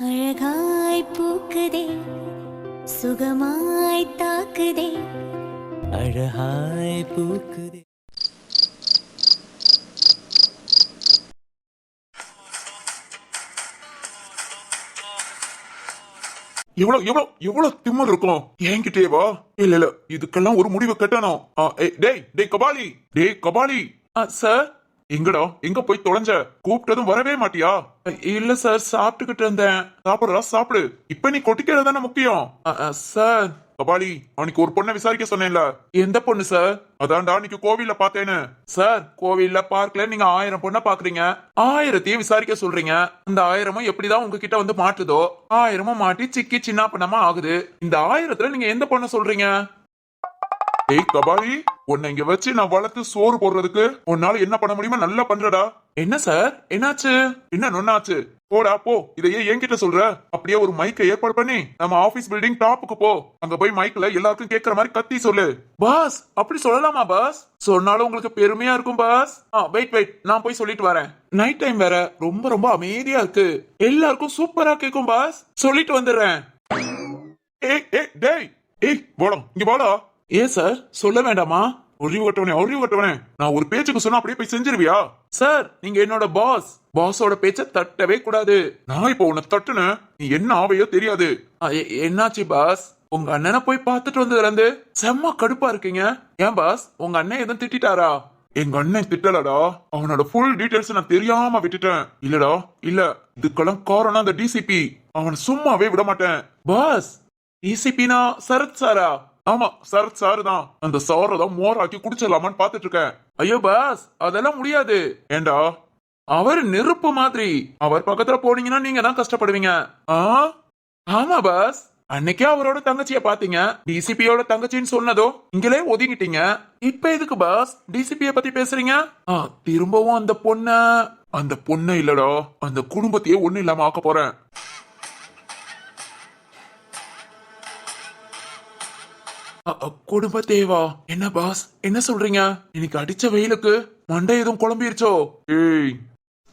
அழகாய் பூக்குதே சுகமாய் தாக்குதே அழகாய் பூக்குதே. எவ்வளவு எவ்வளவு எவ்வளவு திமிர் இருக்கும் என்கிட்டே வா. இல்ல இல்ல இதுக்கெல்லாம் ஒரு முடிவு கட்டணும். டேய் டேய் கபாலி, டேய் கபாலி. சார், எங்கடா எங்க போய் தொலைஞ்ச? கூப்பிட்டதும் வரவே மாட்டியா? இல்ல சார், சாப்பிட்டுக்கிட்டு இருந்தேன். சாப்பிடுறா சாப்பிடு. இப்ப நீ கொட்டிக்கிறது தானே முக்கியம். சார் கபாலி, அவனுக்கு ஒரு பொண்ணை விசாரிக்க சொன்னேன்ல. எந்த பொண்ணு சார்? அதான்டா அன்னைக்கு கோவில்ல பார்த்தேன்னு. சார், கோவில்ல பார்க்கல, நீங்க 1000 பொண்ணை பாக்குறீங்க, 1000த்தையும் விசாரிக்க சொல்றீங்க. இந்த 1000மும் எப்படிதான் உங்ககிட்ட வந்து மாட்டுதோ, 1000மும் மாட்டி சிக்கி சின்ன பண்ணாம ஆகுது. இந்த 1000த்துல நீங்க எந்த பொண்ணை சொல்றீங்க? ஏய் கபாலி, உன்னை இங்க வச்சு நான் வளர்த்து சோறு போடுறதுக்கு உன்னால என்ன பண்ண முடியுமா நல்லா பண்றடா. என்ன சார், என்னாச்சு? என்ன நொன்னாச்சு? போடா போ. இதையே என்கிட்ட சொல்ற? அப்படியே ஒரு மைக்கை ஏற்பாடு பண்ணி நம்ம ஆபீஸ் பில்டிங் டாப்புக்கு போ. அங்க போய் மைக்ல எல்லாருக்கும் கேட்கற மாதிரி கத்தி சொல்லு. பாஸ், அப்படி சொல்லலாமா பாஸ்? சொன்னாலும் உங்களுக்கு பெருமையா இருக்கும் பாஸ். வெயிட் வெயிட், நான் போய் சொல்லிட்டு வரேன். நைட் டைம் வேற, ரொம்ப ரொம்ப அமைதியா இருக்கு. எல்லாருக்கும் சூப்பரா கேக்கும் பாஸ். சொல்லிட்டு வந்துடுறேன். ஏய் ஏய் டேய், ஏய் வாடா இங்க வாடா. ஏன் சார், சொல்ல வேண்டாமா? ஒழிவு கட்டவனே, நான் ஒரு பேச்சுக்கு சொன்னா அப்படியே போய் செஞ்சிருவியா? சார், நீங்க என்னோட பாஸ். பாஸோட பேச்ச தட்டவே கூடாது. நான் இப்போ உன்னை தட்டுன, நீ என்ன ஆவையோ தெரியாது. என்னாச்சு பாஸ்? உங்க அண்ணனை போய் பார்த்துட்டு வந்ததுல இருந்து செம்ம கடுப்பா இருக்கீங்க. ஏன் பாஸ், உங்க அண்ணன் எதுவும் திட்டாரா? எங்க அண்ணன் திட்டலடா, அவனோட ஃபுல் டீடைல்ஸ் நான் தெரியாம விட்டுட்டேன். இல்லடா இல்ல, இதுக்கெல்லாம் காரணம் அந்த டிசிபி. அவன் சும்மாவே விட மாட்டேன். பாஸ், டிசிபினா சரத் சாரா? ஆமா, சரத் சாரு தான். அந்த சாரை தான் மோராக்கி குடிச்சிடலாமான்னு பாத்துட்டு இருக்கேன். ஐயோ பாஸ், அதெல்லாம் முடியாது. ஏண்டா, அவர் நெருப்பு மாதிரி. அவர் பக்கத்துல போனீங்கன்னா நீங்க தான் கஷ்டப்படுவீங்க. ஆமா பாஸ், அன்னைக்கே அவரோட தங்கச்சிய பாத்தீங்க. டிசிபியோட தங்கச்சின்னு சொன்னதோ இங்களே ஒதுங்கிட்டீங்க. இப்ப எதுக்கு பாஸ் டிசிபிய பத்தி பேசுறீங்க? திரும்பவும் அந்த பொண்ண இல்லடா, அந்த குடும்பத்தையே ஒண்ணு இல்லாம ஆக்க போறேன். குடும்பத்தேவா? என்ன பாஸ், என்ன சொல்றீங்க? இன்னைக்கு அடிச்ச வெயிலுக்கு மண்டை எதுவும் குழம்பிருச்சோ? ஏய்,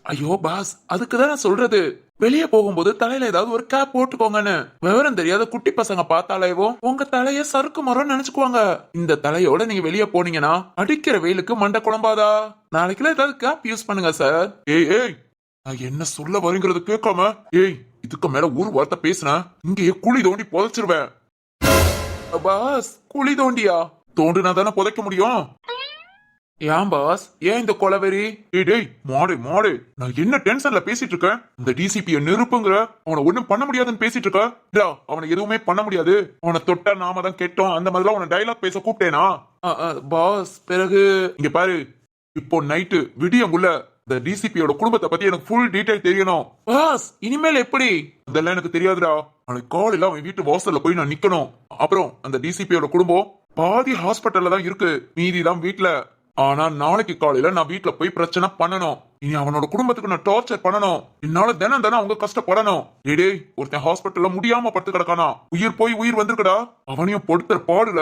ஐயோ பாஸ், அதுக்குதான் நான் சொல்றது, வெளியே போகும்போது தலையில ஏதாவது ஒரு கேப் போட்டுக்கோங்கன்னு. விவரம் தெரியாத குட்டி பசங்க பார்த்தாலேவோ உங்க தலைய சறுக்கு மரம் நினைச்சுக்குவாங்க. இந்த தலையோட நீங்க வெளியே போனீங்கன்னா அடிக்கிற வெயிலுக்கு மண்டை குழம்பாதா? நாளைக்குல ஏதாவது கேப் யூஸ் பண்ணுங்க சார். ஏய் ஏய், நான் என்ன சொல்ல வரீங்கிறது கேட்காம, ஏய் இதுக்கு மேல ஒரு வார்த்தை பேசினா இங்கேயே குழி தோண்டி புதைச்சிருவேன். பாஸ், குழி தோண்டியா? தோண்டினா தானே புதைக்க முடியும். ஏன் பாஸ், ஏன் இந்த கொலவெறி? டேய் மாடு, நான் என்ன டென்ஷன்ல பேசிட்டு இருக்கேன்? இந்த டிசிபிய நெருப்புங்கிற, அவனை ஒண்ணும் பண்ண முடியாதுன்னு பேசிட்டு இருக்க. அவனை எதுவுமே பண்ண முடியாது, அவனை தொட்டா நாம தான் கெட்டோம், அந்த மாதிரிலாம் அவனை டைலாக் பேச கூப்பிட்டேனா? பாஸ், பிறகு இங்க பாரு, இப்போ நைட்டு விடியங்குள்ள இந்த டிசிபியோட குடும்பத்தை பத்தி எனக்கு ஃபுல் டீடைல் தெரியணும். பாஸ், இனிமேல் எப்படி? அதெல்லாம் எனக்கு தெரியாதுடா. நாளைக்கு காலையில அவன் வீட்டு வாசல்ல போய் நான் நிக்கணும். அப்புறம் அந்த டிசிபியோட குடும்பம் பாதி ஹாஸ்பிட்டல்ல தான் இருக்கு, மீதி தான் வீட்டுல. ஆனா நாளைக்கு காலையில நான் வீட்டுல போய் பிரச்சனை பண்ணணும். இனி அவனோட குடும்பத்துக்கு நான் டார்ச்சர் பண்ணணும். என்னால தினம் அவங்க கஷ்டப்படணும். டேய், ஒருத்தன் ஹாஸ்பிட்டல்ல முடியாம படுத்து கிடக்கானா, உயிர் போய் உயிர் வந்திருக்கடா. அவனையும் பொடுத்துற பாடுல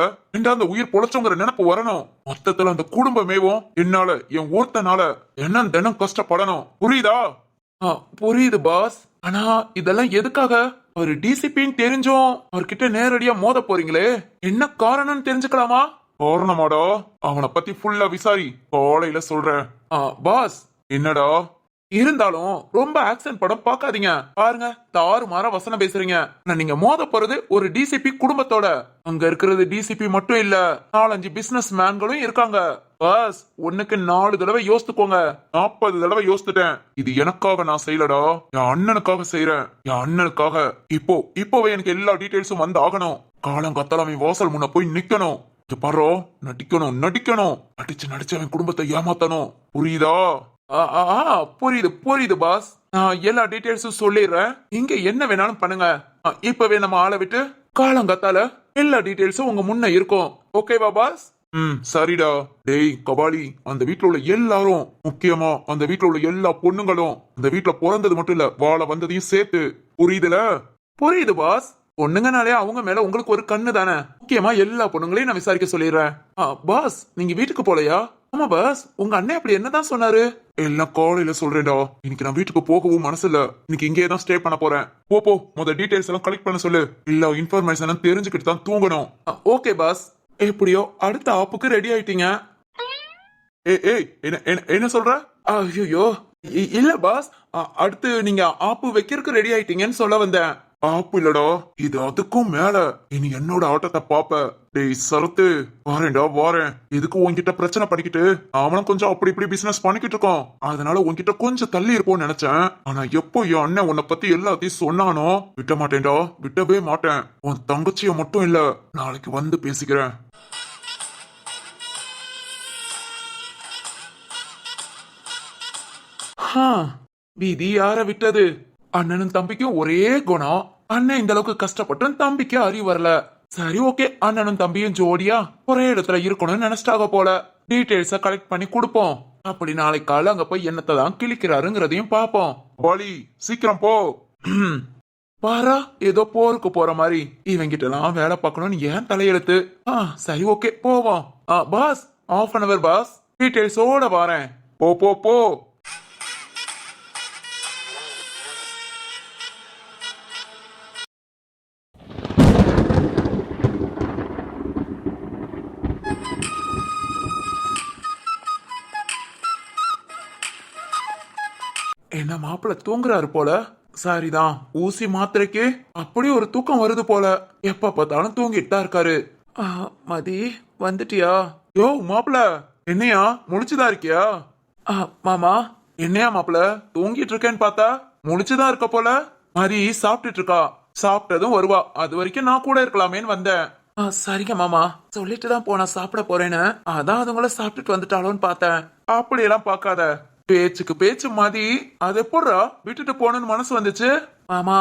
அந்த உயிர் பொழைச்சோங்கிற நினைப்பு வரணும். மொத்தத்துல அந்த குடும்பமேவும் என்னால, என் ஒருத்தனால தினம் கஷ்டப்படணும். புரியுதா? புரியுது பாஸ். ஆனா இதெல்லாம் எதுக்காக? ஒரு டிசிபின்னு தெரிஞ்சும் அவர்கிட்ட நேரடியா மோத போறீங்களே, என்ன காரணம்னு தெரிஞ்சுக்கலாமா? காரணமாடா, அவனை பத்தி ஃபுல்லா விசாரி, காலையில சொல்றேன். பாஸ், என்னடா இருந்தாலும் ரொம்ப ஆக்சன் படம் பாக்காதீங்க. பாருங்க, தாறுமாற வசனம் பேசுறீங்க. நீங்க மோத போறது ஒரு டிசிபி குடும்பத்தோட. அங்க இருக்கிறது டிசிபி மட்டும் இல்ல, 4-5 பிசினஸ் மேன்களும் இருக்காங்க. பாஸ், 1க்கு 4 தடவை யோசித்துக்கோங்க. 40 தடவை யோசித்துட்டேன். இது எனக்காக நான் செய்யலடா, என் அண்ணனுக்காக செய்யறேன். என் அண்ணனுக்காக இப்போவே எனக்கு எல்லா டீடைல்ஸும் வந்து ஆகணும். காலங்காத்தால வாசல் முன்ன போய் நிக்கணும். பாரோ, நடிக்கணும். நடிச்சு அவன் குடும்பத்தை ஏமாத்தணும். புரியுதா? புரியுது பாஸ். நான் எல்லா டீடைல்ஸும் சொல்லிடுறேன். இங்க என்ன வேணாலும் பண்ணுங்க. இப்பவே நம்ம ஆளை விட்டு காலங்காத்தால எல்லா டீடைல்ஸும் உங்க முன்ன இருக்கும். ஓகேவா பாஸ்? சரிடா. டேய் கபாலி, அந்த வீட்டுல உள்ள எல்லாரும், முக்கியமா அந்த வீட்டுல உள்ள எல்லா பொண்ணுங்களும், அந்த வீட்டுல பிறந்தது மட்டும் இல்ல, வாழ வந்ததையும் சேர்த்து. புரியுதுல? புரியுது பாஸ். பொண்ணுங்கனாலே அவங்க மேல உங்களுக்கு ஒரு கண்ணு தானே. முக்கியமா எல்லா பொண்ணுங்களையும் நான் விசாரிக்க சொல்லிடுறேன். பாஸ், நீங்க வீட்டுக்கு போலையா? ஆமா பாஸ், உங்க அண்ணன் அப்படி என்னதான் சொன்னாரு? எல்லாம் காலையில சொல்றேன்டா. இன்னைக்கு நான் வீட்டுக்கு போகவும் மனசு இல்ல. இன்னைக்கு இங்கே தான் ஸ்டே பண்ண போறேன். போ முத டீடைல்ஸ் எல்லாம் கலெக்ட் பண்ண சொல்லு. இல்ல இன்ஃபர்மேஷன் தெரிஞ்சுக்கிட்டு தான் தூங்கணும். Okay boss. எப்படியோ அடுத்த ஆப்புக்கு ரெடி ஆயிட்டீங்க. ஏய் என்ன சொல்ற? ஐயோ இல்ல பாஸ், அடுத்து நீங்க ஆப்பு வைக்கிறதுக்கு ரெடி ஆயிட்டீங்கன்னு சொல்ல வந்தேன். ஆப்பு இல்லடா, இது அதுக்கும் மேல. இனி என்னோட ஆட்டத்தை பாப்ப. டேய் சரத்து, வாரேன்டா வாரேன். எதுக்கு உன்கிட்ட பிரச்சனை பண்ணிக்கிட்டு? அவனும் கொஞ்சம் அப்படி இப்படி பிசினஸ் பண்ணிக்கிட்டு இருக்கோம். அதனால உன்கிட்ட கொஞ்சம் தள்ளி இருப்போம்னு நினைச்சேன். ஆனா எப்போ என் அண்ணன் உன்னை பத்தி எல்லாத்தையும் சொன்னானோ, விட்ட மாட்டேன்டா, விட்டவே மாட்டேன். உன் தங்கச்சிய மட்டும் இல்ல, நாளைக்கு வந்து பேசிக்கிறேன். விதி யார விட்டது? அண்ணனும் தம்பிக்கும் ஒரே குணம். அண்ணன் இந்த அளவுக்கு கஷ்டப்பட்டும் தம்பிக்கு அறிவு வரல. சரி ஓகே, அண்ணனும் தம்பியும் ஜோடியா ஒரே இடத்துல இருக்கணும்னு நினைச்சிட்டாக போல. டீடைல்ஸ கலெக்ட் பண்ணி கொடுப்போம். அப்படி நாளைக்கு கால அங்க போய் என்னத்தை தான் கிழிக்கிறாருங்கிறதையும் பாப்போம். பாலி சீக்கிரம் போ. பாரா, ஏதோ போருக்கு போற மாதிரி. இவங்கிட்ட எல்லாம் வேலை பார்க்கணும்னு ஏன் தலையெழுத்து? சரி ஓகே போவோம். பாஸ், ½ an hour பாஸ், டீடைல்ஸோட வாரேன். போ போ போ. என்ன மாப்பிள்ள தூங்குறாரு போல. சரிதான், ஊசி மாத்திரைக்கு அப்படி ஒரு தூக்கம் வருது போல. எப்ப பார்த்தாலும் தூங்கிட்டு தான் இருக்காரு. மதி வந்துட்டியா? யோ மாப்பிள்ள, என்னையா முழிச்சுதான் இருக்கியா? மாமா, என்னையா மாப்பிள்ள தூங்கிட்டு இருக்கேன்னு பார்த்தா முழிச்சுதான் இருக்க போல. மதி சாப்பிட்டுட்டு இருக்கா. சாப்பிட்டதும் வருவா. அது வரைக்கும் நான் கூட இருக்கலாமேன்னு வந்தேன். சரிங்க மாமா, சொல்லிட்டு தான் போனா சாப்பிட போறேன்னு. அதான் அதுங்கள சாப்பிட்டுட்டு வந்துட்டாளோன்னு பார்த்தேன். அப்படியெல்லாம் பார்க்காத. பேச்சுக்கு பேச்சு மாதிரி. அது எப்படா விட்டுட்டு போகணும்னு மனசு வந்துச்சு? மாமா,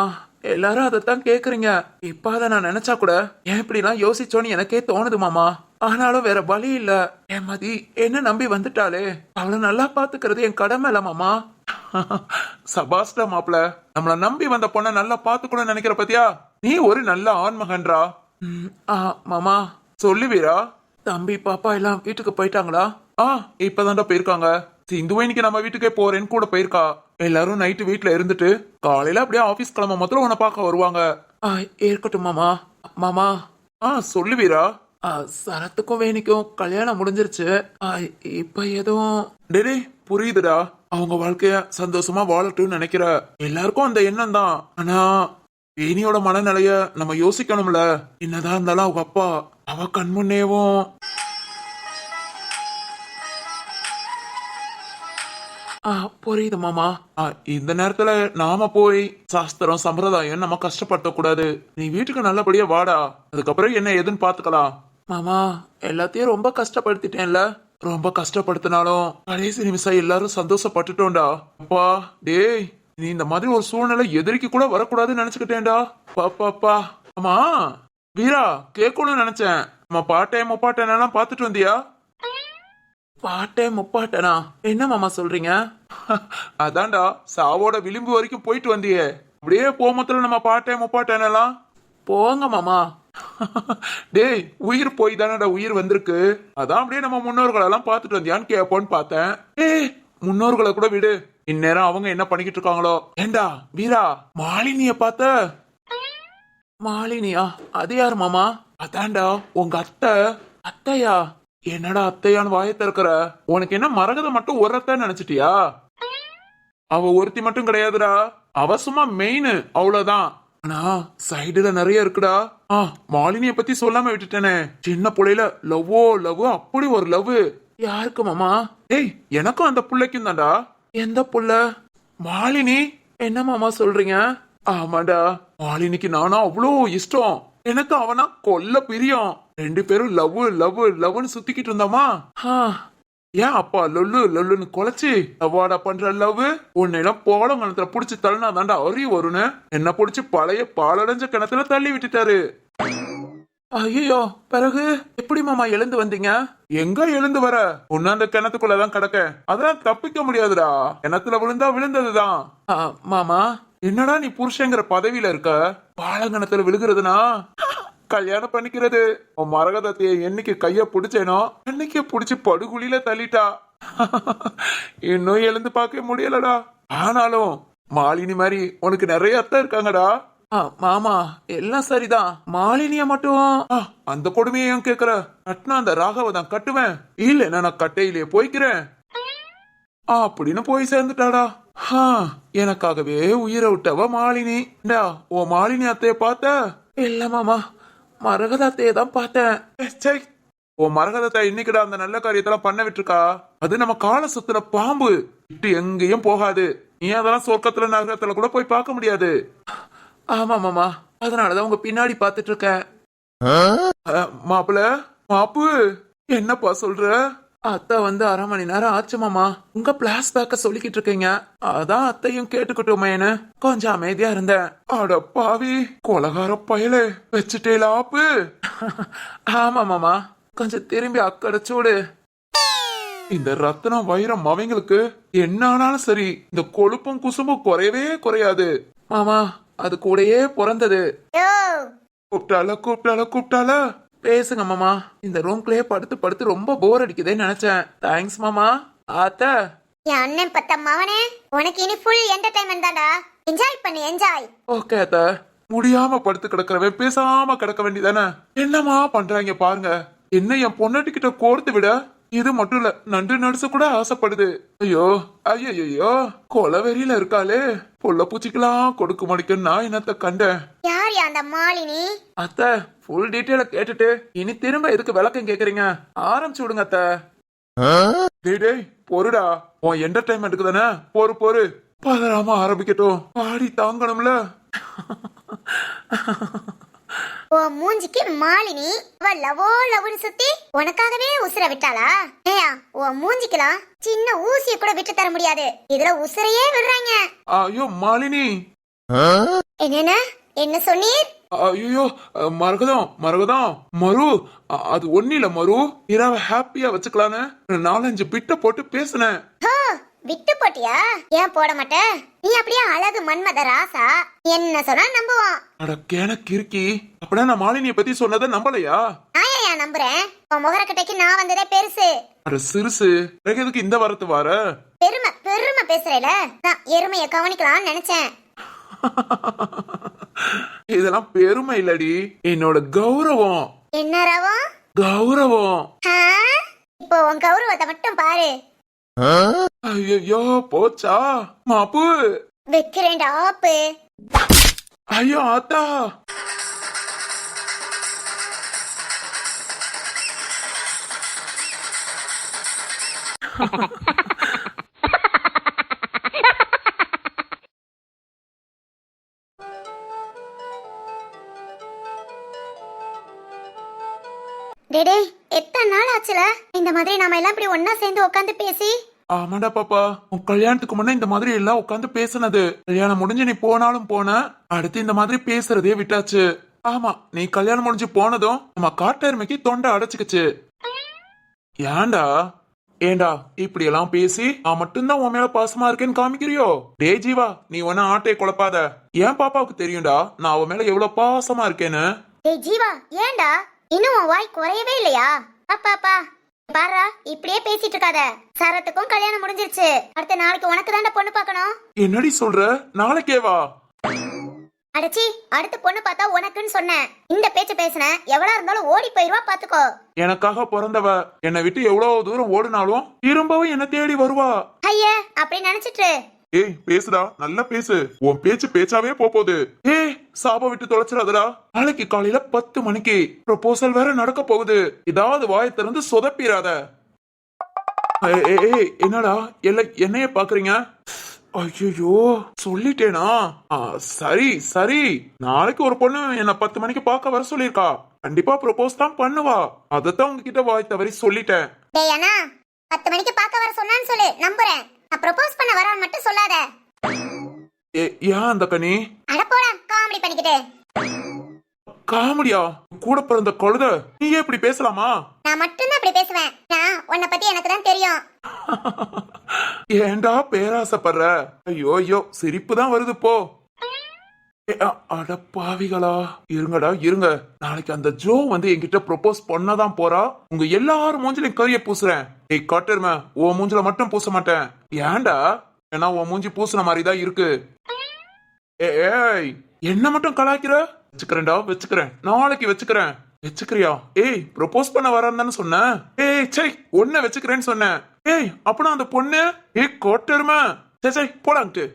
எல்லாரும் அதைத்தான் கேக்குறீங்க. இப்ப அதை நான் நினைச்சா கூட ஏன் இப்படி எல்லாம் யோசிச்சோன்னு எனக்கே தோணுது மாமா. ஆனாலும் வேற வழி இல்ல. என் மதி என்ன நம்பி வந்துட்டாளே, அவளை நல்லா பாத்துக்கிறது என் கடமை இல்ல மாமா. சபாஸ்டா மாப்பிள, நம்மள நம்பி வந்த பொண்ண நல்லா பாத்துக்கணும்னு நினைக்கிற பத்தியா? நீ ஒரு நல்ல ஆண்மகன்றா. மாமா சொல்லுவீரா? தம்பி பாப்பா எல்லாம் வீட்டுக்கு போயிட்டாங்களா? இப்பதான்டா போயிருக்காங்க. சிந்துவை இன்னைக்கு நம்ம வீட்டுக்கே போறேன்னு கூட போயிருக்கா. எல்லாரும் நைட்டு வீட்டுல இருந்துட்டு காலையில அப்படியே ஆபீஸ் கிளம்ப மொத்தம் உன்னை பார்க்க வருவாங்க. இருக்கட்டும் மாமா. மாமா சொல்லுவீரா? சரத்துக்கும் வேணிக்கும் கல்யாணம் முடிஞ்சிருச்சு. இப்ப எதுவும் டெடே புரியுதுடா. அவங்க வாழ்க்கைய சந்தோஷமா வாழட்டும்னு நினைக்கிற எல்லாருக்கும் அந்த எண்ணம் தான். ஆனா வேணியோட மனநிலைய நம்ம யோசிக்கணும்ல. என்னதான் இருந்தாலும் அவங்க அப்பா அவ கண்முன்னேவும். புரியுது மாமா. இந்த நேரத்துல நாம போய் சாஸ்திரம் சம்பிரதாயம் நம்ம கஷ்டப்படுத்த கூடாது. நீ வீட்டுக்கு நல்லபடியா வாடா, அதுக்கப்புறம் என்ன ஏதுன்னு பாத்துக்கலாம். மாமா, எல்லாத்தையும் ரொம்ப கஷ்டப்படுத்திட்டேன்ல. ரொம்ப கஷ்டப்படுத்தினாலும் கடைசி நிமிஷம் எல்லாரும் சந்தோஷப்பட்டுட்டோம்டா. அப்பா டேய், நீ இந்த மாதிரி ஒரு சூழ்நிலை எதிரிக்கு கூட வரக்கூடாதுன்னு நினைச்சுக்கிட்டேன்டா. பாப்பாப்பா. ஆமா வீரா, கேட்கணும்னு நினைச்சேன். நம்ம பாட்டேன் முப்பாட்டன் எல்லாம் பாத்துட்டு வந்தியா? பாட்டே முப்பாட்டனா? என்ன மாமா சொல்றீங்க? அதான்டா, சாவோட விளிம்பு வரைக்கும் போயிட்டு வந்தியே. அப்படியே போமத்துல நம்ம பாட்டே முப்பாட்டனெல்லாம். போங்க மாமா. டேய், உயிர் போய் தானடா உயிர் வந்திருக்கு. அதான் அப்படியே நம்ம முன்னோர்களெல்லாம் பாத்துட்டு வந்தியான்னு கேப்போன்னு பார்த்தேன். முன்னோர்களை கூட விடு, இந்நேரம் அவங்க என்ன பண்ணிக்கிட்டு இருக்காங்களோ. ஏண்டா வீரா, மாலினிய பார்த்த? மாலினியா? அது யாரு மாமா? அதான்டா உங்க அத்தை. அத்தையா? என்னடா அத்தையான்னு வாயை திறக்கிற? உனக்கு என்ன மரகத மட்டும் ஒரு அத்தை நினைச்சிட்டியா? அவ ஒருத்தி மட்டும் கிடையாதுடா. அவ சும்மா மெயின், அவ்வளவுதான். ஆனா சைடுல நிறைய இருக்குடா. மாலினிய பத்தி சொல்லாம விட்டுட்டேனே. சின்ன புள்ளையில லவ்வோ லவ், அப்படி ஒரு லவ். யாருக்கு மாமா? ஏய், எனக்கும் அந்த புள்ளைக்கும் தான்டா. எந்த புள்ள? மாலினி. என்ன மாமா சொல்றீங்க? ஆமாடா, மாலினிக்கு நானா அவ்வளோ இஷ்டம். எனக்கு அவனா கொல்ல பிரியம். 2 பேரும் லவ் லவ் லவ்னு சுத்திக்கிட்டு இருந்தாமா. ஏன் அப்பா லொல்லு லொல்லுன்னு கொலைச்சு அவாடா பண்ற லவ். உன்னையெல்லாம் போலங்கணத்துல புடிச்சு தள்ளினா தாண்டா அறிவு வரும்னு என்ன புடிச்சு பழைய பாலடைஞ்ச கிணத்துல தள்ளி விட்டுட்டாரு. ஐயோ, பிறகு எப்படி மாமா எழுந்து வந்தீங்க? எங்க எழுந்து வர, உன்ன அந்த கிணத்துக்குள்ளதான் கிடக்க. அதெல்லாம் தப்பிக்க முடியாதுடா. கிணத்துல விழுந்தா விழுந்ததுதான். மாமா, என்னடா நீ புருஷங்கிற பதவியில இருக்க, பாலங்கணத்துல விழுகிறதுனா கல்யாணம் பண்ணிக்கிறது. உன் மரகதத்தைய என்னைக்கு கைய புடிச்சேனோ அன்னைக்கு புடிச்சு படுகுழியில தள்ளிட்டா. இன்னும் எழுந்து பார்க்க முடியலடா. ஆனாலும் மாலினி மாதிரி உனக்கு நிறைய அத்தை இருக்காங்கடா. மாமா எல்லாம் சரிதான். மாலினிய மட்டும் அந்த கொடுமையை ஏன் கேக்குற? கட்டினா அந்த ராகவ தான் கட்டுவேன், இல்ல நான் கட்டையிலேயே போய்க்கிறேன் அப்படின்னு போய் சேர்ந்துட்டாடா. எனக்காகவே உயிரை விட்டவ மாலினி. ஓ மாலினி அத்தைய பார்த்த? இல்ல மாமா, மரகத அத்தைய தான் பார்த்தேன். ஓ மரகதத்தை இன்னைக்குடா அந்த நல்ல காரியத்தெல்லாம் பண்ண விட்டுருக்கா. அது நம்ம கால சுத்துல பாம்பு, விட்டு எங்கேயும் போகாது. நீ அதெல்லாம் சொர்க்கத்துல நரகத்துல கூட போய் பார்க்க முடியாது. ஆமா மாமா, அதனாலதான் உங்க பின்னாடி பாத்துட்டு இருக்கேன். மாப்பிள மாப்பு என்னப்பா சொல்ற? அத்தை வந்து 1/2 மணி நேரம் ஆச்சு மாமா. உங்க பிளாஸ் பேக்க சொல்லிக்கிட்டு இருக்கீங்க, அதான் அத்தையும் கேட்டுக்கிட்டோமேனு கொஞ்சம் அமைதியா இருந்தேன். அட பாவி கொலகார பயலே, வச்சுட்டேல ஆப்பு. ஆமா மாமா, கொஞ்சம் திரும்பி அக்கட சூடு. இந்த ரத்தனம் வைரம் அவங்களுக்கு என்ன ஆனாலும் சரி, இந்த கொழுப்பும் குசும்பும் குறையவே குறையாது மாமா. அது கூடயே பிறந்தது. கூப்பிட்டால பேசுங்க மாமா. இந்த ரூம்குள்ளேயே படுத்து படுத்து ரொம்ப போர் அடிக்குதுன்னு நினைச்சேன். தேங்க்ஸ் மாமா. ஆத்தா என் அண்ணன் பத்த மவனே, உனக்கு இனி ஃபுல் என்டர்டைன்மெண்ட் தான்டா. என்ஜாய் பண்ணு, என்ஜாய். ஓகே அத்தா. முடியாம படுத்து கிடக்குறவன் பேசாம கிடக்க வேண்டியதானே. என்னமா பண்றாங்க பாருங்க. என்ன என் பொண்ணாட்டி கிட்ட கோர்த்து விட இது மட்டும் இல்ல, நன்று நடுசு கூட ஆசைப்படுது. ஐயோ ஐயோ கொலவெறியில இருக்காளே. பொல்ல பூச்சிக்கலாம் கொடுக்க முடிக்கும் நான் என்னத்த கண்டேன். யார் அந்த மாலினி? அத்தை ஃபுல் டீட்டெயில கேட்டுட்டு இனி திரும்ப எதுக்கு விளக்கம் கேக்குறீங்க? ஆரம்பிச்சு விடுங்க அத்தை. டேய் பொறுடா, உன் என்டர்டைன்மெண்ட்டுக்கு தானே. பொறு பதறாம ஆரம்பிக்கட்டும். பாடி தாங்கணும்ல. ஓ மூஞ்சிக்கு மாலினி அவ லவோ லவ்னு சுத்தி உனக்காகவே உசுர விட்டாளா? ஏயா ஓ மூஞ்சிக்கலாம் சின்ன ஊசிய கூட விட்டு தர முடியாது, இதுல உசுரையே விடுறாங்க. ஐயோ மாலினி. என்ன சொன்னீர்? ஐயோ மரகதம் மரு, அது ஒன்னில மரு. இரவ ஹாப்பியா வச்சுக்கலான்னு 4-5 பிட்ட போட்டு பேசுனேன். விட்டு போட்டியா? ஏன் போட மாட்ட? நீ அப்படியே அழகு மன்மத ராசா, என்ன சொன்னா நம்புவான். அட கேனக்கு இருக்கி. அப்படியே நான் மாலினிய பத்தி சொன்னதை நம்பலையா? நான் ஏன் நம்புறேன்? உன் முகரக்கட்டைக்கு நான் வந்ததே பெருசு. அட சிறுசு, எதுக்கு இந்த வரத்து வார? பெருமை பேசுறேல, நான் எருமைய கவனிக்கலாம்னு நினைச்சேன். இதெல்லாம் பெருமை இல்லடி, என்னோட கௌரவம். என்ன ரவம்? கௌரவம். இப்போ உன் கௌரவத்தை மட்டும் பாரு. ஐயோ போச்சா மாப்பு. வைக்கிறேன்டா ஆப்பு. ஐயோ ஆத்தா. டேடே எத்தனை நாள் ஆச்சுல இந்த மாதிரி நாம எல்லாம் இப்படி ஒன்னா சேர்ந்து உட்காந்து பேசி? ஆமாடா பாப்பா, உன் கல்யாணத்துக்கு முன்ன இந்த மாதிரி எல்லாம் உட்காந்து பேசுனது. கல்யாணம் முடிஞ்சு நீ போனாலும் போன, அடுத்து இந்த மாதிரி பேசுறதே விட்டாச்சு. ஆமா, நீ கல்யாணம் முடிஞ்சு போனதும் நம்ம காட்டெருமைக்கு தொண்டை அடைச்சுக்குச்சு. ஏண்டா இப்படி எல்லாம் பேசி நான் மட்டும்தான் உன் மேல பாசமா இருக்கேன்னு காமிக்கிறியோ? டே ஜீவா, நீ ஒன்னும் ஆட்டையை குழப்பாத. ஏன் பாப்பாவுக்கு தெரியும்டா நான் அவன் மேல எவ்வளவு பாசமா இருக்கேன்னு. டேய் ஜீவா, ஏண்டா இன்னும் உன் வாய் குறையவே இல்லையா? பாப்பா பாரா, இப்படியே பேசிட்டு இருக்காத. சரத்துக்கும் கல்யாணம் முடிஞ்சிருச்சு, அடுத்த நாளைக்கு உனக்கு தாண்டா பொண்ணு பார்க்கணும். என்னடி சொல்ற? நாளைக்கேவா? அடச்சி, அடுத்த பொண்ணு பார்த்தா உனக்குன்னு சொன்னேன். இந்த பேச்சு பேசுன எவ்வளவு இருந்தாலும் ஓடி போயிருவா பாத்துக்கோ. எனக்காக பிறந்தவ என்னை விட்டு எவ்வளவு தூரம் ஓடினாலும் திரும்பவும் என்ன தேடி வருவா. ஐயா அப்படி நினைச்சிட்டு. ஏய் பேசுடா, நல்லா பேசு. உன் பேச்சு பேச்சாவே போகுது. ஏய் சாப விட்டு தொலைச்சிடாதடா. நாளைக்கு காலையில 10 மணிக்கு ப்ரொபோசல் வேற நடக்க போகுது. ஏதாவது வாயை திறந்து சொதப்பிராத. ஏய் என்னடா என்னைய பாக்குறீங்க? ஐயோ சொல்லிட்டேனா? சரி நாளைக்கு ஒரு பொண்ணு என்ன 10 மணிக்கு பார்க்க வர சொல்லிருக்கா. கண்டிப்பா ப்ரொபோஸ் தான் பண்ணுவா. அதத்தான் உங்ககிட்ட வாய் தவறி சொல்லிட்டேன். டேய் அண்ணா, 10 மணிக்கு பார்க்க வர சொன்னான்னு சொல்லு, நம்புறேன். நான் ப்ரொபோஸ் பண்ண வரான்னு மட்டும் சொல்லாத. ஏன் அந்த கனி? அட போடா, காமெடி பண்ணிக்கிட்டு. காமெடியா? கூட பிறந்த கழுத நீயே இப்படி பேசலாமா? நான் மட்டும் தான் இப்படி பேசுவேன். நான் உன்னை பத்தி எனக்கு தான் தெரியும். ஏண்டா பேராசைப்படுற? ஐயோ சிரிப்பு தான் வருது போ. அட பாவிகளா, இருங்கடா இருங்க. நாளைக்கு அந்த ஜோ வந்து என்கிட்ட ப்ரொபோஸ் பண்ணதான் போறா. உங்க எல்லாரும் மூஞ்சிலையும் கரிய பூசுறேன். ஏய் காட்டுருமே, உன் மூஞ்சில மட்டும் பூச மாட்டேன். ஏன்டா? ஏன்னா உன் மூஞ்சி பூசுன மாதிரிதான் இருக்கு. ஏய், என்ன மட்டும் கலாய்க்கிற? வச்சுக்கிறேன்டா, வச்சுக்கிறேன். நாளைக்கு வச்சுக்கிறேன். வச்சுக்கிறியா? ஏய், ப்ரொபோஸ் பண்ண வரேன்னு சொன்னேன். ஏய் சை, ஒன்ன வச்சுக்கிறேன்னு சொன்னேன். ஏய், அப்பனா அந்த பொண்ணு? ஏய் காட்டுருமே, சை போடான்ட்டு.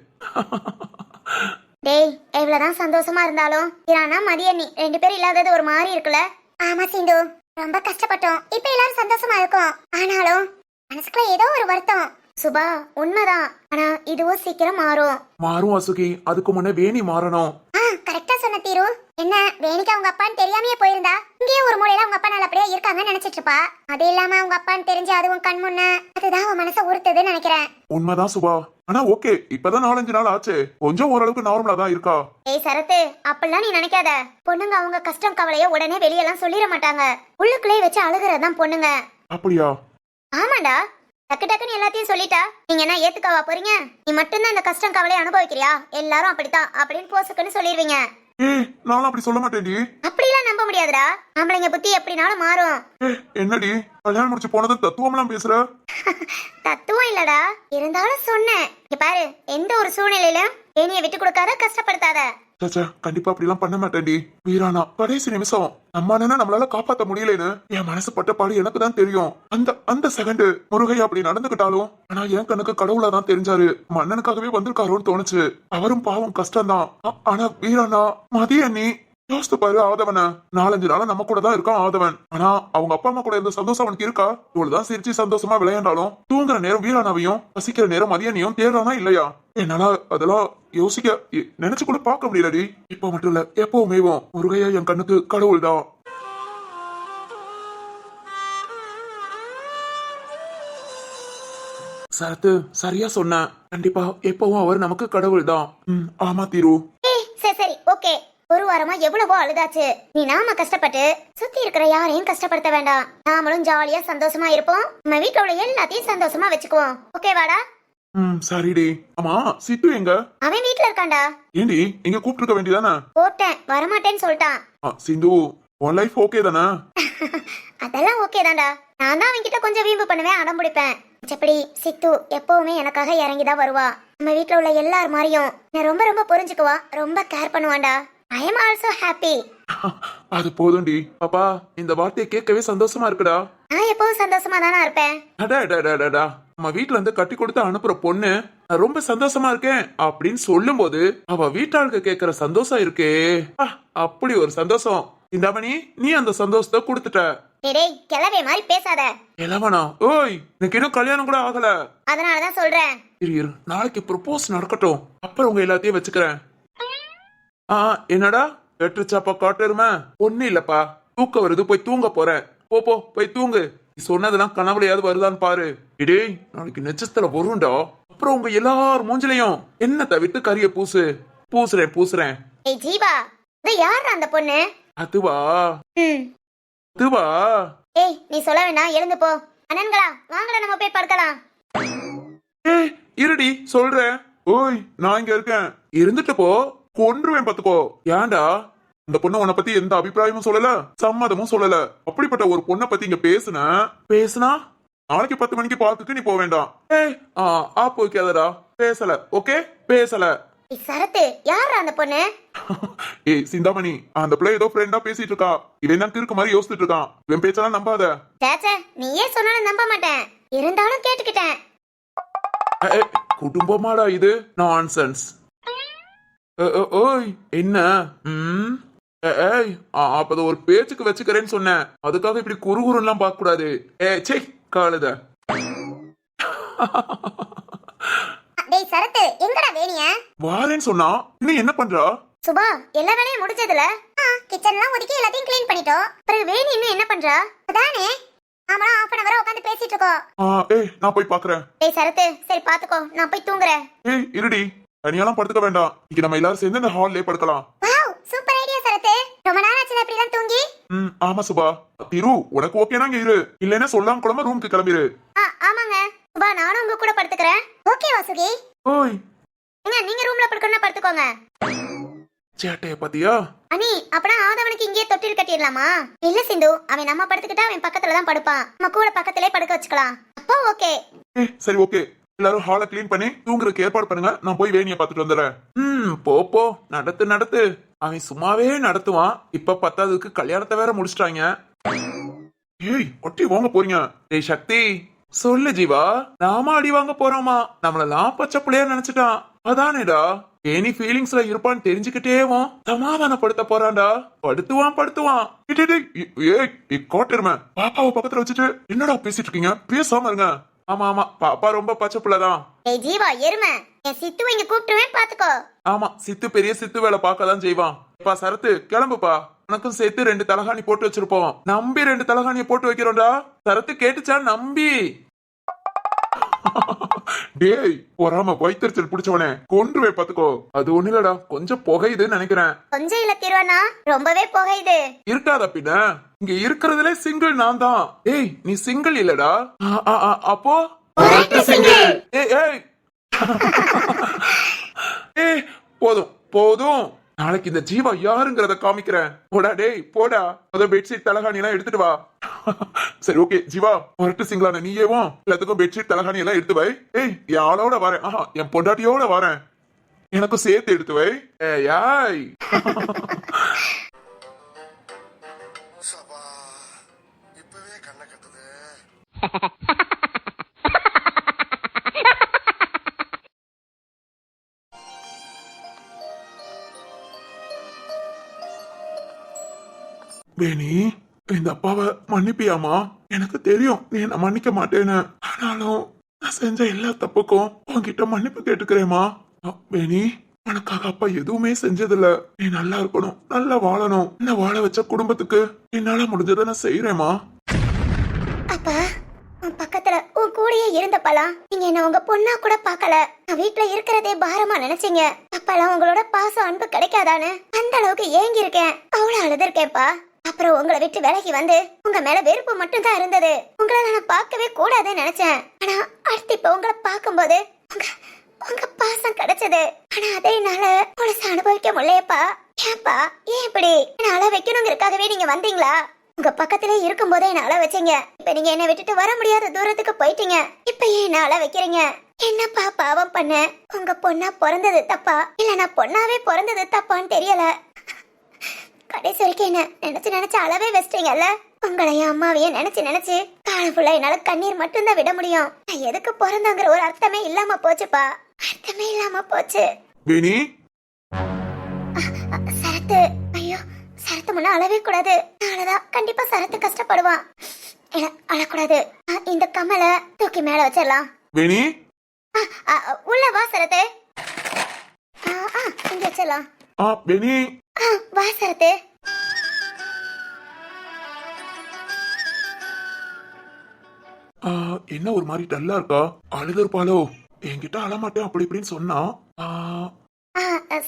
டேய், எவ்வளவுதான் சந்தோஷமா இருந்தாலும் இரானா மதியண்ணி 2 பேரும் இல்லாதது ஒரு மாதிரி இருக்குல்ல? ஆமா சிந்து, ரொம்ப கஷ்டப்பட்டோம். இப்ப எல்லாரும் சந்தோஷமா இருக்கோம். ஆனாலும் மனசுக்குள்ள ஏதோ ஒரு வருத்தம். சுபா, உண்மைதான். ஆனா இதுவும் சீக்கிரம் மாறும். மாறும் அசுகி, அதுக்கு முன்ன வேணி மாறணும். கரெக்டா சொன்ன தீரு. என்ன, வேணிக்கு அவங்க அப்பான்னு தெரியாமையே போயிருந்தா இங்கேயே ஒரு மூலையில அவங்க அப்பா நல்லபடியா இருக்காங்கன்னு நினைச்சிட்டு இருப்பா. அது இல்லாம அவங்க அப்பான்னு தெரிஞ்சு அதுவும் கண் முன்ன, அதுதான் அவன் மனசை உறுத்துதுன்னு நினைக்கிறேன். உண்மைதான் சுபா. ஆனா ஓகே, இப்பதான் 4-5 நாள் ஆச்சு. கொஞ்சம் ஓரளவுக்கு நார்மலா தான் இருக்கா. ஏய் சரத்து, அப்படிலாம் நீ நினைக்காத. பொண்ணுங்க அவங்க கஷ்டம் கவலைய உடனே வெளியெல்லாம் சொல்லிட மாட்டாங்க. உள்ளுக்குள்ளே வச்சு அழுகுறதுதான் பொண்ணுங்க. அப்படியா? ஆமாண்டா, டக்கு டக்குன்னு எல்லாத்தையும் சொல்லிட்டா நீங்க என்ன ஏத்துக்கவா போறீங்க? நீ மட்டும்தான் இந்த கஷ்டம் கவலையை அனுபவிக்கிறியா? எல்லாரும் அப்படித்தான் அப்படின்னு போசுக்குன்னு சொல்லிடுவீங்க. ஏய், நான் அப்படி சொல்ல மாட்டேன்டி. அப்படிலாம் நம்ப முடியாதுடா. ஆம்பளைங்க புத்தி எப்படினாலும் மாறும். என்னடி கல்யாணம் முடிச்சு போனதும் தத்துவம்லாம் பேசுற? தத்துவம் இல்லடா, இருந்தாலும் சொன்னேன். இங்க பாரு, எந்த ஒரு சூழ்நிலையிலும் ஏனிய விட்டு கொடுக்காத, கஷ்டப்படுத்தாத. சச்சா, கண்டிப்பா அப்படிலாம் பண்ண மாட்டேன்டி. வீரானா, கடைசி நிமிஷம் நம்ம அண்ணனை நம்மளால காப்பாத்த முடியலன்னு என் மனசு பட்ட பாடு எனக்கு தான் தெரியும். அந்த செகண்ட் முருகையா அப்படி நடந்துகிட்டாலும், ஆனா என் கண்ணுக்கு கடவுளா தான் தெரிஞ்சாரு. மன்னனுக்காகவே வந்திருக்காரோன்னு தோணுச்சு. அவரும் பாவம் கஷ்டம்தான். ஆனா வீரானா, மதிய நீ யோசித்து பாரு. ஆதவன 4-5 நாளா நம்ம கூட தான் இருக்கான் ஆதவன். ஆனா அவங்க அப்பா அம்மா கூட இருந்த சந்தோஷம் அவனுக்கு இருக்கா? இவ்வளவுதான் சிரிச்சு சந்தோஷமா விளையாண்டாலும் தூங்குற நேரம் வீரானாவையும் பசிக்கிற நேரம் மதியனையும் தேடுறானா இல்லையா? என்னால அதெல்லாம் யோசிக்க நினைச்சு கூட பார்க்க முடியலடி. இப்ப மட்டும் இல்ல, எப்பவுமேவும் முருகையா என் கண்ணுக்கு கடவுள் தான். சரத்து சரியா சொன்ன. கண்டிப்பா எப்பவும் அவர் நமக்கு கடவுள் தான். ஆமா தீரு. சரி சரி, ஓகே. ஒரு வாரமா எவ்வளவோ அழுதாச்சு. நீ நாம கஷ்டப்பட்டு சுத்தி இருக்கிற யாரையும் கஷ்டப்படுத்த வேண்டாம். நாமளும் ஜாலியா சந்தோஷமா இருப்போம். நம்ம வீட்டுல உள்ள எல்லாத்தையும் சந்தோஷமா வச்சுக்குவோம். ஓகேவாடா? சரிடி. ஆமா, சித்து எங்க? அவன் வீட்டுல இருக்கான்டா. ஏண்டி, இங்க கூப்பிட்டு வேண்டியதானே? போட்டேன், வரமாட்டேன்னு சொல்லிட்டான். சிந்து, உன் லைஃப் ஓகே தானே? அதெல்லாம் ஓகே தான்டா. நான் தான் அவன்கிட்ட கொஞ்சம் வீம்பு பண்ணுவேன், அடம் பிடிப்பேன். மிச்சப்படி சித்து எப்பவுமே எனக்காக இறங்கிதான் வருவா. நம்ம வீட்டுல உள்ள எல்லார் மாதிரியும் நான் ரொம்ப ரொம்ப புரிஞ்சுக்குவா, ரொம்ப care பண்ணுவான்டா. I am also happy. அது போதும்டி. பாப்பா, இந்த வார்த்தையை கேட்கவே சந்தோஷமா இருக்குடா. நான் எப்பவும் சந்தோஷமா தானே இருப்பேன். அடடடடடா, நம்ம வீட்ல இருந்து கட்டி கொடுத்து அனுப்புற பொண்ணு நான் ரொம்ப சந்தோஷமா இருக்கேன் அப்படின்னு சொல்லும் போது அவ வீட்டாளுக்கு கேக்குற சந்தோஷம் இருக்கே, அப்படி ஒரு சந்தோஷம். இந்தாமணி, நீ அந்த சந்தோஷத்தை கொடுத்துட்ட. டேய், கிளவே மாதிரி பேசாத. கிளவனா? ஓய், எனக்கு இன்னும் கல்யாணம் கூட ஆகல. அதனாலதான் சொல்றேன். இரு, நாளைக்கு ப்ரொபோஸ் நடக்கட்டும், அப்புறம் உங்க எல்லாத்தையும் வச்சுக்கிறேன். என்னடா வெட்டுச்சாப்பா காட்டுருமா? ஒண்ணு இல்லப்பா, தூக்க வருது, போய் தூங்க போறேன். போ போய் தூங்கு. நீ சொன்னதெல்லாம் கனவுலையாவது வருதான்னு பாரு. இடேய், நாளைக்கு நெச்சத்துல வரும்டா. அப்புறம் உங்க எல்லாரும் மூஞ்சிலையும் என்ன தவிர்த்து கரிய பூசுறேன். ஏய் ஜீவா, இது யார் அந்த பொண்ணு? அதுவா? ஏய், நீ சொல்ல வேண்டாம், எழுந்து போ. அண்ணன்களா, வாங்கல நம்ம போய் படுக்கலாம். ஏய் இருடி, சொல்றேன். ஓய், நான் இங்க இருக்கேன், இருந்துட்டு போ. கொன்றுவேன் பாத்துக்கோ. ஏன்டா, இந்த பொண்ணு உன்னை பத்தி எந்த அபிப்பிராயமும் சொல்லல, சம்மதமும் சொல்லல. அப்படிப்பட்ட ஒரு பொண்ணை பத்தி இங்க பேசுனா நாளைக்கு 10 மணிக்கு பார்க்குக்கு நீ போக வேண்டாம். ஏய், ஆப் வைக்காதடா. பேசல, ஓகே? பேசல. சரத்து, யார் அந்த பொண்ணு? ஏய் சிந்தாமணி, அந்த பிள்ளை ஏதோ ஃப்ரெண்டா பேசிட்டு இருக்கா. இவன் தான் கிறுக்கு மாதிரி யோசிச்சுட்டு இருக்கான். இவன் பேச்செல்லாம் நம்பாத. சேச்சே, நீயே சொன்னாலும் நம்ப மாட்டேன். இருந்தாலும் கேட்டுக்கிட்டேன். குடும்பமாடா இது? நான்சென்ஸ். ஓய், என்ன? ஏய், அப்ப ஒரு பேச்சுக்கு வச்சுக்கிறேன்னு சொன்னேன். அதுக்காக இப்படி குறுகுறுலாம் பார்க்க கூடாது. சே காலுத. டேய் சரத்து, எங்கடா வேணிய? வாரேன்னு சொன்னா நீ என்ன பண்றா? சுபா, எல்லா வேலையும் முடிச்சதுல கிச்சன்லாம் ஒதுக்கி எல்லாத்தையும் க்ளீன் பண்ணிட்டோம். பிறகு வேணி இன்னும் என்ன பண்றா? அதானே ஆமா, half an hour உட்கார்ந்து பேசிட்டு இருக்கோம். ஏய், நான் போய் பாக்குறேன். டேய் சரத்து, சரி பாத்துக்கோ, நான் போய் தூங்குறேன். ஏய் இருடி, தனியாலாம் படுத்துக்க வேண்டாம். இன்னைக்கு நம்ம எல்லாரும் சேர்ந்து இந்த ஹால்லே படுக்கலாம். வாவ், சூப்பர் ஐடியா சரத்து. ரொம்ப நாள் ஆச்சுல இப்படி எல்லாம் தூங்கி. ஆமா சுபா. திரு, உனக்கு ஓகேனா இங்க இரு, இல்லைன்னா சொல்லாம குழம்பு ரூமுக்கு கிளம்பிரு. ஆமாங்க சுபா, நானும் உங்க கூட படுத்துக்கிறேன். ஓகே வாசுகி. ஓய், நீங்க ரூம்ல படுக்கணும்னா படுத்துக்கோங்க. சேட்டைய பாத்தியா? அனி அப்பனா ஆதவனுக்கு இங்கே தொட்டில் கட்டிடலாமா? இல்ல சிந்து, அவன் நம்ம படுத்துக்கிட்டா அவன் பக்கத்துல தான் படுப்பான். நம்ம கூட பக்கத்திலே படுக்க வச்சுக்கலாம். அப்போ ஓகே. சரி ஓகே. எல்லாரும் ஹாலை கிளீன் பண்ணி தூங்குறதுக்கு ஏற்பாடு பண்ணுங்க. நான் போய் வேணிய பாத்துட்டு வந்துடுறேன். போ நடத்து நடத்து. அவன் சும்மாவே நடத்துவான். இப்ப பத்தாவதுக்கு கல்யாணத்தை வேற முடிச்சிட்டாங்க. ஏய் ஒட்டி வாங்க போறீங்க? ஏய் சக்தி சொல்லு ஜீவா. நாம அடி வாங்க போறோமா? நம்மளெல்லாம் பச்சை பிள்ளையா நினைச்சிட்டான். அதானேடா. ஏனி ஃபீலிங்ஸ்ல இருப்பான்னு தெரிஞ்சுக்கிட்டேவும் சமாதானப்படுத்த போறான்டா. படுத்துவான். ஏய் கோட்டருமை, பாப்பாவை பக்கத்துல வச்சுட்டு என்னடா பேசிட்டு இருக்கீங்க? பேசாம இருங்க. ஆமா பாப்பா ரொம்ப பச்சை பிள்ளைதான். ஏய் ஜீவா எருமை, என் சித்துவை இங்க கூப்பிட்டுவேன் பாத்துக்கோ. ஆமா சித்து பெரிய சித்து வேலை பார்க்கதான் செய்வான். பா சரத்து கிளம்புப்பா. உனக்கும் சேர்த்து 2 தலகாணி போட்டு வச்சிருப்போம். நம்பி 2 தலகாணியை போட்டு வைக்கிறோம்டா. சரத்து கேட்டுச்சா? நம்பி. டேய் பொறாம வைத்தறிச்சல் பிடிச்சவனே கொன்றுவே பாத்துக்கோ. அது ஒண்ணு இல்லடா, கொஞ்சம் புகையுதுன்னு நினைக்கிறேன். கொஞ்சம் இல்ல திருவண்ணா, ரொம்பவே புகையுது. இருக்காதா பின்ன? இங்க இருக்கிறதுல சிங்கிள் நான் தான். ஏய் நீ சிங்கிள் இல்லடா. அப்போ ஏய் ஏய் போதும். நாளைக்கு இந்த ஜீவா யாருங்கிறத காமிக்கிறேன். போடா டேய் போடா. பெட்ஷீட் தலகாணி எல்லாம் எடுத்துட்டு வா. சரி ஓகே ஜீவா, ஒருட்டு சிங்களான நீயேவும் எல்லாத்துக்கும் பெட்ஷீட் தலகாணி எல்லாம் எடுத்து வை. ஏய் என் ஆளோட வரேன். என் பொண்டாட்டியோட வரேன். எனக்கும் சேர்த்து எடுத்து வை. ஏய் இப்பவே கண்ணை கட்டுது. வேணி இந்த அப்பாவை மன்னிப்பியாமா? எனக்கு தெரியும் நீ என்ன மன்னிக்க மாட்டேன்னு. ஆனாலும் நான் செஞ்ச எல்லா தப்புக்கும் உன்கிட்ட மன்னிப்பு கேட்டுக்கிறேமா. வேணி உனக்காக அப்பா எதுவுமே செஞ்சதில்ல. நீ நல்லா இருக்கணும், நல்லா வாழணும். என்ன வாழ வச்ச குடும்பத்துக்கு என்னால முடிஞ்சதை நான் செய்யறேமா. அப்பா உன் பக்கத்துல உன் கூடயே இருந்தப்பலாம் நீங்க என்ன உங்க பொண்ணா கூட பாக்கல. நான் வீட்டுல இருக்கிறதே பாரமா நினைச்சீங்க. அப்பெல்லாம் உங்களோட பாசம் அன்பு கிடைக்காதான்னு அந்த அளவுக்கு ஏங்கி இருக்கேன். அவ்வளவு அழுதுருக்கேன்ப்பா. அப்புறம் உங்களை விட்டு விலகி வந்து உங்க மேல வெறுப்பு மட்டும் தான் இருந்தது. உங்களை நான் பார்க்கவே கூடாதுன்னு நினைச்சேன். ஆனா அடுத்து இப்ப உங்களை பார்க்கும்போது உங்க பாசம் கிடைச்சது. ஆனா அதே என்னால முழுசா அனுபவிக்க முடியப்பா. ஏன்பா ஏன் இப்படி என்ன அழ வைக்கணுங்கிறதுக்காகவே நீங்க வந்தீங்களா? உங்க பக்கத்திலே இருக்கும் போதே என்ன அழ வச்சீங்க. இப்ப நீங்க என்ன விட்டுட்டு வர முடியாத தூரத்துக்கு போயிட்டீங்க. இப்ப ஏன் என்ன அழ வைக்கிறீங்க? என்னப்பா பாவம் பண்ண? உங்க பொண்ணா பிறந்தது தப்பா இல்ல நான் பொண்ணாவே பிறந்தது தப்பான்னு தெரியல. கடைசி வரைக்கும் என்ன நினைச்சு அளவே வச்சிட்டீங்கல்ல. உங்களையும் அம்மாவையும் நினைச்சு காலம் ஃபுல்லா என்னால கண்ணீர் மட்டும்தான் விட முடியும். நான் எதுக்கு பிறந்தங்கிற ஒரு அர்த்தமே இல்லாம போச்சுப்பா. அர்த்தமே இல்லாம போச்சு. வேணி சரத்து, ஐயோ சரத்து முன்ன அழவே கூடாது. நாளதான் கண்டிப்பா சரத்து கஷ்டப்படுவான். அழக்கூடாது. இந்த கமலை தூக்கி மேல வச்சிடலாம். வேணி உள்ள வா சரத்து. இங்க வச்சிடலாம். வேணி வா சரத்து. என்ன ஒரு மாதிரி டல்லா இருக்கா? அழுதுருப்பாளோ? என்கிட்ட அழமாட்டேன் அப்படி இப்படின்னு சொன்னா.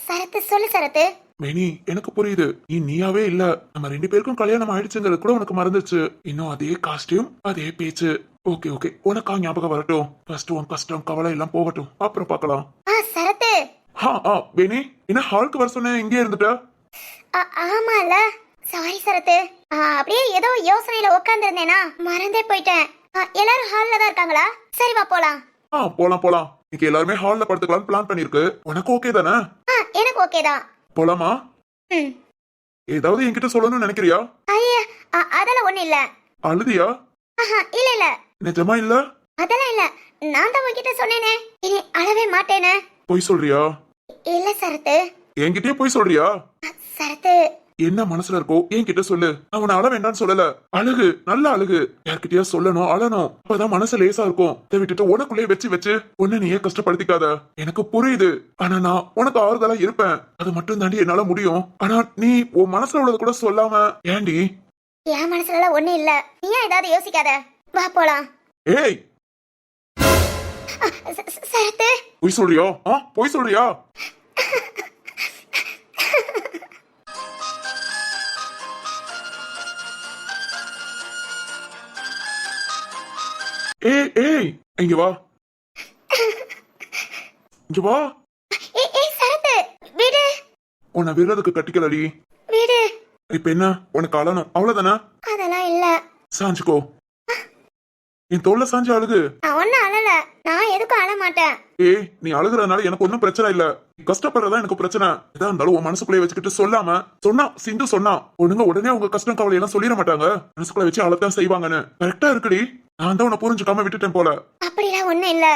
சரத்து சொல்லு சரத்து. வேணி எனக்கு புரியுது, நீயாவே இல்ல. நம்ம 2 பேருக்கும் கல்யாணம் ஆயிடுச்சுங்கிறது கூட உனக்கு மறந்துச்சு. இன்னும் அதே காஸ்டியூம் அதே பேச்சு. ஓகே உனக்கா ஞாபகம் வரட்டும். ஃபர்ஸ்ட் உன் கஷ்டம் கவலை எல்லாம் போகட்டும், அப்புறம் பார்க்கலாம். சரத்து. வேணி என்ன ஹாலுக்கு வர சொன்ன, இங்கே இருந்துட்ட? ஆமால சாரி சரத்து. அப்படியே ஏதோ யோசனையில உட்கார்ந்து இருந்தேனா மறந்தே போயிட்டேன். எல்லாரும் ஹால்ல தான் இருக்காங்களா? சரி வா போலாம். போலாம். இன்னைக்கு எல்லாருமே ஹால்ல படுத்துக்கலாம் பிளான் பண்ணிருக்கு. உனக்கு ஓகே தானே? எனக்கு ஓகே தான். போலாமா? ஏதாவது என்கிட்ட சொல்லணும்னு நினைக்கிறியா? ஐயா அதெல்லாம் ஒண்ணு இல்ல. அழுதியா? இல்ல நிஜமா இல்ல? அதெல்லாம் இல்ல. நான் தான் உன்கிட்ட சொன்னேனே இனி அழவே மாட்டேனே. போய் சொல்றியா? இல்ல சரத்து. என்கிட்டயே போய் சொல்றியா? சரத்து என்ன மனசுல இருக்கோ என்கிட்ட சொல்லு. நான் உன்னை அழ வேண்டாம்னு சொல்லல. அழுகு, நல்லா அழுகு. யார்கிட்டயா சொல்லணும், அழணும். அப்பதான் மனசு லேசா இருக்கும். இதை விட்டுட்டு உனக்குள்ளே வச்சு உன்னை நீயே கஷ்டப்படுத்திக்காத. எனக்கு புரியுது. ஆனா நான் உனக்கு ஆறுதலா இருப்பேன். அது மட்டும் தாண்டி என்னால முடியும். ஆனா நீ உன் மனசுல உள்ளது கூட சொல்லாம ஏண்டி? என் மனசுல ஒண்ணு இல்ல. நீயா ஏதாவது யோசிக்காத. வா போலாம். ஏய் சரத்து பொய் சொல்றியா? பொய் சொல்றியா? ஏய் இங்க வா. இங்க வா. சரத்து விடு. உன்னை விடுறதுக்கு கட்டிக்கலடி. வீடு இப்ப என்ன உனக்கு அழணும் அவ்வளவுதானே? அதெல்லாம் இல்ல. சாஞ்சுக்கோ. என் தோல்ல சாஞ்சு அழுகு. நான் ஒன்னும் அழல. நான் எதுக்கும் அழ மாட்டேன். ஏய், நீ அழுகுறதுனால எனக்கு ஒன்னும் பிரச்சனை இல்ல. நீ கஷ்டப்படுறதா எனக்கு பிரச்சனை. எதா இருந்தாலும் உன் மனசுக்குள்ளே வச்சுக்கிட்டு சொல்லாம சொன்னா சிந்து சொன்னா ஒண்ணுங்க உடனே உங்க கஷ்டம் கவலை எல்லாம் சொல்லிட மாட்டாங்க. மனசுக்குள்ள வச்சு அழத்தான் செய்வாங்கன்னு. கரெக்டா இருக்குடி. நான் தான் உன்னை புரிஞ்சுக்காம விட்டுட்டேன் போல. அப்படிலாம் ஒண்ணும் இல்ல.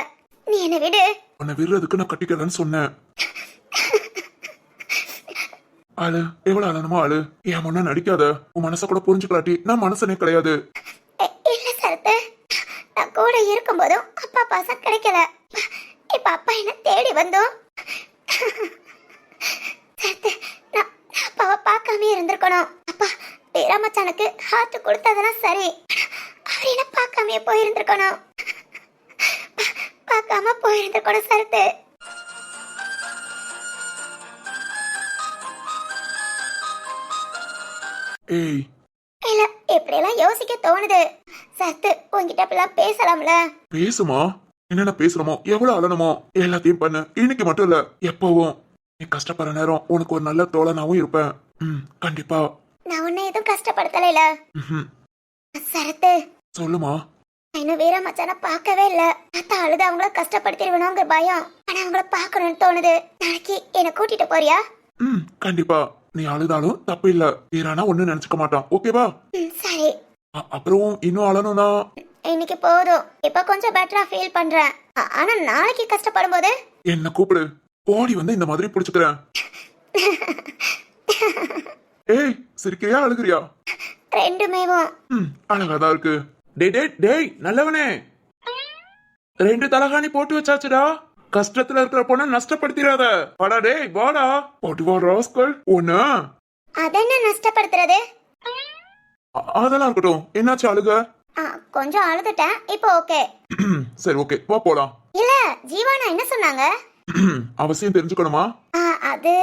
நீ என்ன விடு. உன்னை விடுறதுக்கு நான் கட்டிக்கிறேன்னு சொன்னேன். அழு, எவ்வளவு அழணுமோ அழு. என் முன்ன நடிக்காத. உன் மனசை கூட புரிஞ்சுக்கலாட்டி நான் மனசனே கிடையாது. இல்ல சரத்து, நான் கூட இருக்கும்போதும் அப்பா பாசம் கிடைக்கல. இப்ப அப்பா என்ன தேடி வந்தோம். சரத்து, நான் அப்பாவை பார்க்காம இருந்திருக்கணும். அப்பா வீராமச்சானுக்கு ஹார்ட் கொடுத்ததெல்லாம் சரி. அவர் என்ன பார்க்காம போயிருந்திருக்கணும். பார்க்காம போயிருந்திருக்கணும் சரத்து. ஏய், இல்ல, இப்படியெல்லாம் யோசிக்க தோணுது. சரத்து, உன்கிட்ட அப்படிலாம் பேசலாம்ல? பேசுமா? என்னென்ன பேசுறோமோ எவ்வளவு அழணுமோ எல்லாத்தையும் பண்ணு. இன்னைக்கு மட்டும் இல்ல, எப்பவும். நீ கஷ்டப்படுற நேரம் உனக்கு ஒரு நல்ல தோழனாவும் இருப்பேன். கண்டிப்பா. நான் உன்னை எதுவும் கஷ்டப்படுத்தல. ம்ஹும். சரத்து, சொல்லுமா. இன்னும் வீர மச்சான பார்க்கவே இல்ல. அத்தா அழுது அவங்கள கஷ்டப்படுத்திடுவேணுங்கிற பயம். ஆனா அவங்கள பார்க்கணும்னு தோணுது. நாளைக்கு என்ன கூட்டிட்டு போறியா? கண்டிப்பா. நீ அழுதாலும் தப்பு இல்ல. வீரானா ஒண்ணு நினைச்சுக்க மாட்டான். ஓகேவா? சரி. அப்புறம் இன்னும் அழணும்னா இன்னைக்கு போதும். இப்ப கொஞ்சம் பெட்டரா ஃபீல் பண்றேன். ஆனா நாளைக்கு கஷ்டப்படும் போது என்ன கூப்பிடு. ஓடி வந்து இந்த மாதிரி புடிச்சுக்கிறேன். ஏய், சிரிக்கிறியா அழுகிறியா? ரெண்டுமேவும். அழகாதான் இருக்கு. டேய் டேய் டேய், நல்லவனே. 2 தலகாணி போட்டு வச்சாச்சுடா. கஷ்டத்துல இருக்கிற பொண்ண நஷ்டப்படுத்திடாத. வாடா டேய், வாடா. போட்டு வா ராஸ்கல். ஒண்ணு அதென்ன நஷ்டப்படுத்துறது? அதெல்லாம் இருக்கட்டும். என்னாச்சு அழுக? கொஞ்சம் அழுதுட்டேன். இப்போ ஓகே. சரி, ஓகே, வா போலாம். இல்ல, ஜீவானா என்ன சொன்னாங்க? அவசியம் தெரிஞ்சுக்கணுமா? அது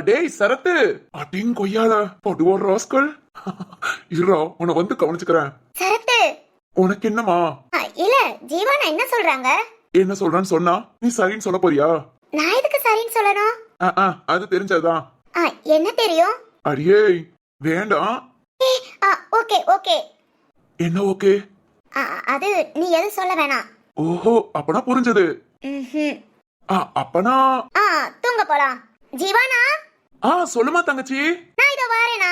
டேய் சரத்து, அட்டிங் கொய்யால போட்டு வா ராஸ்கல். இருடா, உன்னை வந்து கவனிச்சுக்கிறேன். சரத்து, உனக்கு என்னமா? இல்ல, ஜீவானா என்ன சொல்றாங்க? என்ன சொல்றான்னு சொன்னா நீ சரின்னு சொல்ல போறியா? நான் எதுக்கு சரின்னு சொல்லணும்? அது தெரிஞ்சதுதான். என்ன தெரியும்? அடியே வேண்டாம். Okay okay. என்ன ஓகே? அது நீ எது சொல்ல வேணாம். ஓஹோ, அப்பனா புரிஞ்சது. அப்பனா தூங்க போலாம். ஜீவானா, சொல்லுமா தங்கச்சி. நான் இதோ வரேனா.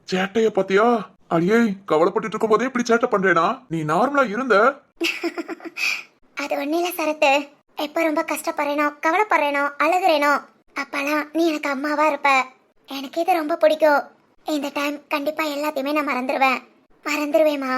சேட்டைய பாத்தியா? அடியே, கவலைப்பட்டு இருக்கும் போதே இப்படி சேட்டை பண்றேனா? நீ நார்மலா இருந்த. அது ஒண்ணு இல்ல சரத்து. எப்ப ரொம்ப கஷ்டப்படுறேனோ, கவலைப்படுறேனோ, அழுகுறேனோ அப்பெல்லாம் நீ எனக்கு அம்மாவா இருப்ப. எனக்கு இது ரொம்ப பிடிக்கும். இந்த டைம் கண்டிப்பா எல்லாத்தையுமே நான் மறந்துருவேன். மறந்துருவேமா.